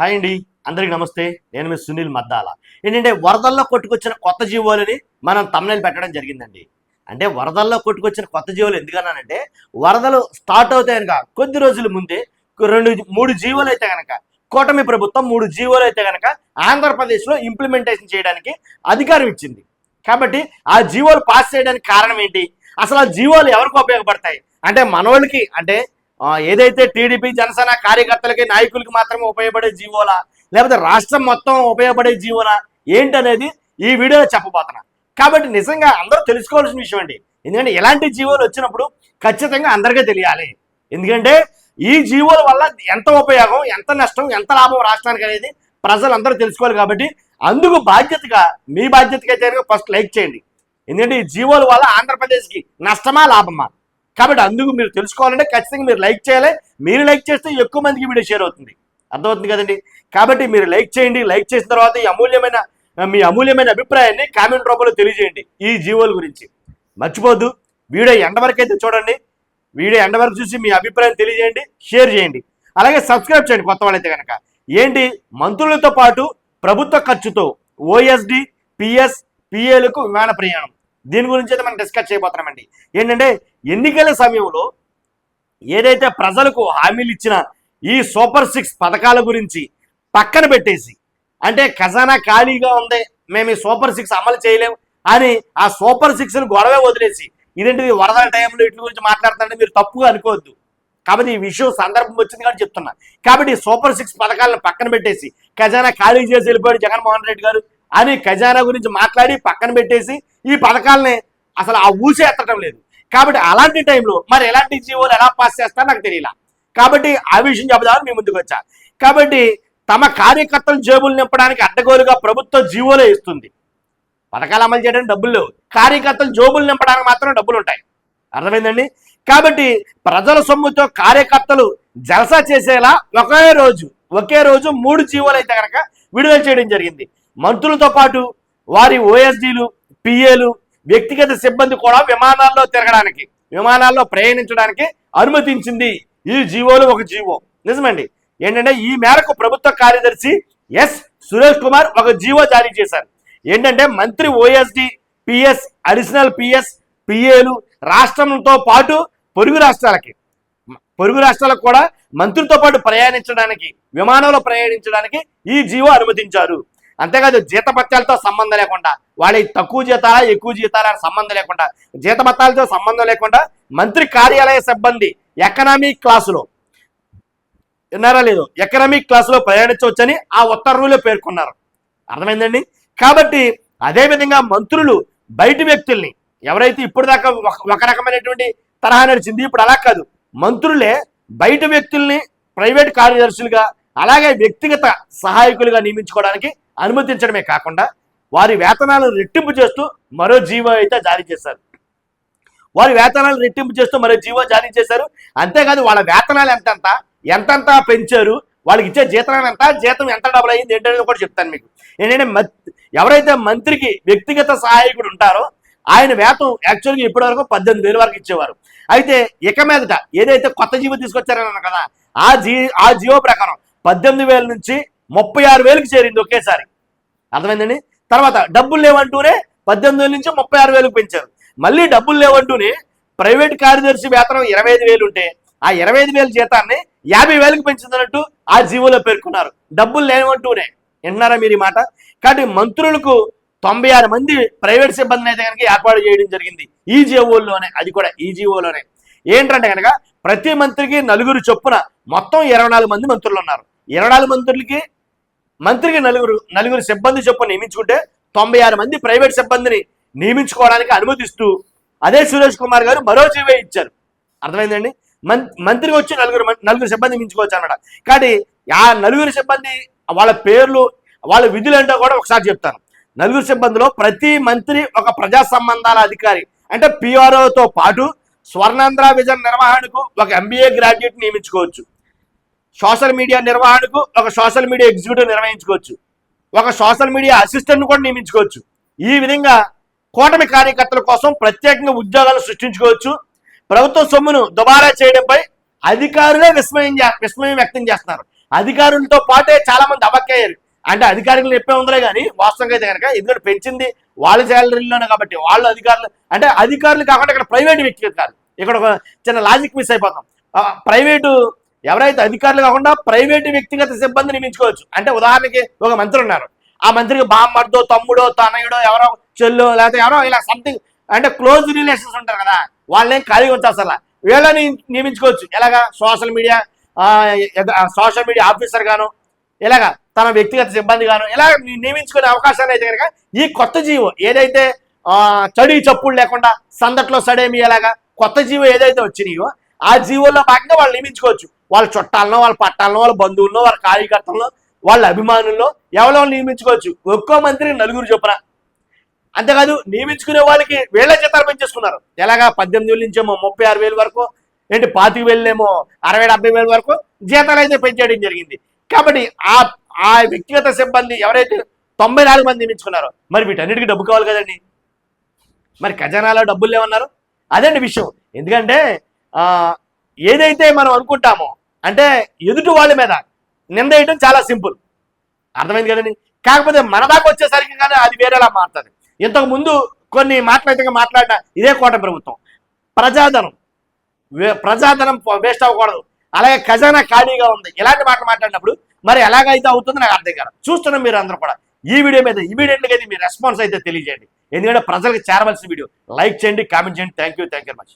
Hi అండి, అందరికీ నమస్తే. నేను మీ సునీల్ మద్దాల. ఏంటంటే వరదల్లో కొట్టుకొచ్చిన కొత్త జీవోలని మనం తమ్నైల్ పెట్టడం జరిగిందండి. అంటే వరదల్లో కొట్టుకొచ్చిన కొత్త జీవోలు ఎందుకన్నానంటే, వరదలు స్టార్ట్ అవుతాయి కనుక కొద్ది రోజుల ముందే 2-3 జీవోలు అయితే కనుక కూటమి ప్రభుత్వం 3 జీవోలు అయితే కనుక ఆంధ్రప్రదేశ్లో ఇంప్లిమెంటేషన్ చేయడానికి అధికారం ఇచ్చింది. కాబట్టి ఆ జీవోలు పాస్ చేయడానికి కారణం ఏంటి? అసలు ఆ జీవోలు ఎవరికి ఉపయోగపడతాయి అంటే మనోళ్ళకి, అంటే ఏదైతే టీడీపీ జనసేన కార్యకర్తలకి నాయకులకి మాత్రమే ఉపయోగపడే జీవోలా, లేకపోతే రాష్ట్రం మొత్తం ఉపయోగపడే జీవోలా ఏంటనేది ఈ వీడియోలో చెప్పబోతున్నా. కాబట్టి నిజంగా అందరూ తెలుసుకోవాల్సిన విషయం అండి. ఎందుకంటే ఇలాంటి జీవోలు వచ్చినప్పుడు ఖచ్చితంగా అందరికీ తెలియాలి. ఎందుకంటే ఈ జీవోల వల్ల ఎంత ఉపయోగం, ఎంత నష్టం, ఎంత లాభం రాష్ట్రానికి అనేది ప్రజలందరూ తెలుసుకోవాలి. కాబట్టి అందుకు బాధ్యతగా, మీ బాధ్యతగా అయితే ఫస్ట్ లైక్ చేయండి. ఎందుకంటే ఈ జీవోల వల్ల ఆంధ్రప్రదేశ్కి నష్టమా లాభమా, కాబట్టి అందుకు మీరు తెలుసుకోవాలంటే ఖచ్చితంగా మీరు లైక్ చేయాలి. మీరు లైక్ చేస్తే ఎక్కువ మందికి వీడియో షేర్ అవుతుంది. అర్థమవుతుంది కదండి. కాబట్టి మీరు లైక్ చేయండి. లైక్ చేసిన తర్వాత మీ అమూల్యమైన అభిప్రాయాన్ని కామెంట్ రూపంలో తెలియజేయండి ఈ జీవోల గురించి. మర్చిపోద్దు, వీడియో ఎండ వరకు అయితే చూడండి. వీడియో ఎండ వరకు చూసి మీ అభిప్రాయం తెలియజేయండి, షేర్ చేయండి. అలాగే సబ్స్క్రైబ్ చేయండి కొత్త వాళ్ళైతే కనుక. ఏంటి, మంత్రులతో పాటు ప్రభుత్వ ఖర్చుతో ఓఎస్డి, పిఎస్, పిఏలకు విమాన ప్రయాణం, దీని గురించి అయితే మనం డిస్కస్ చేయబోతున్నామండి. ఏంటంటే ఎన్నికల సమయంలో ఏదైతే ప్రజలకు హామీలు ఇచ్చిన ఈ సూపర్ 6 పథకాల గురించి పక్కన పెట్టేసి, అంటే ఖజానా ఖాళీగా ఉంది, మేము ఈ సూపర్ 6 అమలు చేయలేము అని ఆ సూపర్ 6ను గొడవే వదిలేసి ఇదేంటిది వరదల టైంలో ఇట్ల గురించి మాట్లాడుతుంటే మీరు తప్పుగా అనుకోవద్దు. కాబట్టి ఈ విషయం సందర్భం వచ్చింది కాబట్టి చెప్తున్నా. కాబట్టి సూపర్ 6 పథకాలను పక్కన పెట్టేసి ఖజానా ఖాళీ చేసి వెళ్ళిపోయాడు జగన్మోహన్ రెడ్డి గారు అని ఖజానా గురించి మాట్లాడి పక్కన పెట్టేసి ఈ పథకాలని అసలు ఆ ఊసే ఎత్తడం లేదు. కాబట్టి అలాంటి టైంలో మరి ఎలాంటి జీవోలు ఎలా పాస్ చేస్తారో నాకు తెలియలా. కాబట్టి ఆ విషయం చెబుదామని మీ ముందుకు వచ్చా. కాబట్టి తమ కార్యకర్తలు జేబులు నింపడానికి అడ్డగోలుగా ప్రభుత్వం జీవోలే ఇస్తుంది. పథకాలు అమలు చేయడానికి డబ్బులు లేవు, కార్యకర్తలు జోబులు నింపడానికి మాత్రం డబ్బులు ఉంటాయి. అర్థమైందండి. కాబట్టి ప్రజల సొమ్ముతో కార్యకర్తలు జలసా చేసేలా ఒకే రోజు 3 జీవోలు అయితే కనుక విడుదల చేయడం జరిగింది. మంత్రులతో పాటు వారి ఓఎస్డీలు, పిఏలు, వ్యక్తిగత సిబ్బంది కూడా విమానాల్లో ప్రయాణించడానికి అనుమతించింది ఈ జీవోలు. ఒక జీవో నిజమండి. ఏంటంటే ఈ మేరకు ప్రభుత్వ కార్యదర్శి ఎస్ సురేష్ కుమార్ ఒక జీవో జారీ చేశారు. ఏంటంటే మంత్రి ఓఎస్డి, పిఎస్, అడిషనల్ పిఎస్, పిఏలు రాష్ట్రంతో పాటు పొరుగు రాష్ట్రాలకు కూడా మంత్రులతో పాటు విమానంలో ప్రయాణించడానికి ఈ జీవో అనుమతించారు. అంతేకాదు జీతభత్యాలతో సంబంధం లేకుండా, వాళ్ళ తక్కువ జీతాలా ఎక్కువ జీతాలా అని సంబంధం లేకుండా, జీతభత్యాలతో సంబంధం లేకుండా మంత్రి కార్యాలయ సిబ్బంది ఎకనామిక్ క్లాసులో ప్రయాణించవచ్చని ఆ ఉత్తర్వులో పేర్కొన్నారు. అర్థమైందండి. కాబట్టి అదేవిధంగా మంత్రులు బయటి వ్యక్తుల్ని, ఎవరైతే ఇప్పుడు దాకా ఒక రకమైనటువంటి తరహా నడిచింది, ఇప్పుడు అలా కాదు, మంత్రులే బయట వ్యక్తుల్ని ప్రైవేట్ కార్యదర్శులుగా అలాగే వ్యక్తిగత సహాయకులుగా నియమించుకోవడానికి అనుమతించడమే కాకుండా వారి వేతనాలను రెట్టింపు చేస్తూ మరో జీవో అయితే జారీ చేశారు. అంతేకాదు వాళ్ళ వేతనాలు ఎంతంత పెంచారు, వాళ్ళకి ఇచ్చే జీతం ఎంత డబుల్ అయ్యింది ఏంటనేది కూడా చెప్తాను మీకు. ఏంటంటే ఎవరైతే మంత్రికి వ్యక్తిగత సహాయకుడు ఉంటారో ఆయన వేతం యాక్చువల్గా ఇప్పటివరకు 18,000 వరకు ఇచ్చేవారు. అయితే ఇక మీదట ఏదైతే కొత్త జీవో తీసుకొచ్చారన్నా కదా, ఆ జీవో ప్రకారం 18,000 నుంచి 36,000కి చేరింది ఒకేసారి. అర్థమైందండి. తర్వాత డబ్బులు లేవంటూనే 18,000 నుంచి 36,000కి పెంచారు. మళ్ళీ డబ్బులు లేవంటూనే ప్రైవేట్ కార్యదర్శి వేతనం 25,000 ఉంటే ఆ 25,000 జీతాన్ని 50,000కి పెంచుతున్నట్టు ఆ జీవోలో పేర్కొన్నారు. డబ్బులు లేవంటూనే. వింటున్నారా మీరు ఈ మాట? కాబట్టి మంత్రులకు 96 మంది ప్రైవేట్ సిబ్బందిని అయితే కనుక ఏర్పాటు చేయడం జరిగింది ఈ జీవోల్లోనే. అది కూడా ఈ జీవోలోనే. ఏంటంటే కనుక ప్రతి మంత్రికి 4 చొప్పున మొత్తం 24 మంది మంత్రులు ఉన్నారు. 24 మంత్రికి 4 సిబ్బంది చొప్పున నియమించుకుంటే 96 మంది ప్రైవేట్ సిబ్బందిని నియమించుకోవడానికి అనుమతిస్తూ అదే సురేష్ కుమార్ గారు మరో జీవో ఇచ్చారు. అర్థమైందండి. మంత్రికి వచ్చి 4 సిబ్బంది నియమించుకోవచ్చు అన్నమాట. కాబట్టి ఆ 4 సిబ్బంది వాళ్ళ పేర్లు, వాళ్ళ విధులు ఏంటో కూడా ఒకసారి చెప్తాను. 4 సిబ్బందిలో ప్రతి మంత్రి ఒక ప్రజా సంబంధాల అధికారి అంటే పిఆర్ఓతో పాటు స్వర్ణాంధ్ర విజన్ నిర్వహణకు ఒక MBA గ్రాడ్యుయేట్ నియమించుకోవచ్చు. సోషల్ మీడియా నిర్వహణకు ఒక సోషల్ మీడియా ఎగ్జిక్యూటివ్ నిర్వహించుకోవచ్చు. ఒక సోషల్ మీడియా అసిస్టెంట్ కూడా నియమించుకోవచ్చు. ఈ విధంగా కూటమి కార్యకర్తల కోసం ప్రత్యేకంగా ఉద్యోగాలు సృష్టించుకోవచ్చు. ప్రభుత్వ సొమ్మును దుబారా చేయడంపై అధికారులే విస్మయం వ్యక్తం చేస్తున్నారు. అధికారులతో పాటే చాలా మంది అబక్కయ్యారు. అంటే అధికారులు చెప్పే ఉందలే కానీ వాస్తవంగా అయితే కనుక ఎందుకంటే పెంచింది వాళ్ళ శాలరీలోనే కాబట్టి వాళ్ళు అధికారులు అంటే అధికారులు కాకుండా ఇక్కడ ప్రైవేటు వ్యక్తిగతాలు. ఇక్కడ ఒక చిన్న లాజిక్ మిస్ అయిపోతాం. ప్రైవేటు ఎవరైతే అధికారులు కాకుండా ప్రైవేటు వ్యక్తిగత సిబ్బంది నియమించుకోవచ్చు. అంటే ఉదాహరణకి ఒక మంత్రి ఉన్నారు, ఆ మంత్రికి బామ్మర్దో తమ్ముడో తనయుడో ఎవరో చెల్లో లేకపోతే ఎవరో ఇలా సంథింగ్ అంటే క్లోజ్ రిలేషన్స్ ఉంటారు కదా, వాళ్ళేం ఖాళీగా ఉంచారు అసలు వీళ్ళని నియమించుకోవచ్చు. ఎలాగా సోషల్ మీడియా ఆఫీసర్ గాను ఇలాగా తన వ్యక్తిగత సిబ్బంది గాను ఇలా నియమించుకునే అవకాశాన్ని అయితే కనుక ఈ కొత్త జీవో ఏదైతే చడి చప్పుడు లేకుండా సందట్లో సడేమి ఎలాగా కొత్త జీవో ఏదైతే వచ్చినాయో ఆ జీవోలో భాగంగా వాళ్ళు నియమించుకోవచ్చు. వాళ్ళ చుట్టాలను వాళ్ళ పట్టాలను వాళ్ళ బంధువులను వాళ్ళ కార్యకర్తలను వాళ్ళ అభిమానుల్లో ఎవరో నియమించుకోవచ్చు. ఒక్కో మంత్రి 4 చొప్పున. అంతేకాదు నియమించుకునే వాళ్ళకి వీళ్ళ జీతాలు పెంచేసుకున్నారు. ఎలాగా 18,000 నుంచేమో 36,000 వరకు, ఏంటి 25,000 ఏమో 60,000-70,000 వరకు జీతాలు అయితే పెంచేయడం జరిగింది. కాబట్టి ఆ వ్యక్తిగత సిబ్బంది ఎవరైతే 94 మంది నియమించుకున్నారో మరి వీటన్నిటికీ డబ్బు కావాలి కదండి. మరి ఖజానాలో డబ్బులు లేవన్నారు. అదండి విషయం. ఎందుకంటే ఏదైతే మనం అనుకుంటామో అంటే ఎదుటి వాళ్ళ మీద నింద వేయడం చాలా సింపుల్, అర్థమైంది కదండి. కాకపోతే మన దాకా వచ్చేసరికి కానీ అది వేరేలా మారుతుంది. ఇంతకు ముందు కొన్ని మాట్లాడిన ఇదే కూటమి ప్రభుత్వం ప్రజాధనం వేస్ట్ అవ్వకూడదు, అలాగే ఖజానా ఖాళీగా ఉంది ఇలాంటి మాట్లాడినప్పుడు మరి ఎలాగైతే అవుతుందో నాకు అర్థం కాదు. చూస్తున్నాం మీరు అందరూ కూడా ఈ వీడియో మీద ఇమీడియట్గా అయితే మీ రెస్పాన్స్ అయితే తెలియజేయండి. ఎందుకంటే ప్రజలకు చేరవలసిన వీడియో. లైక్ చేయండి, కామెంట్ చేయండి. Thank you very much.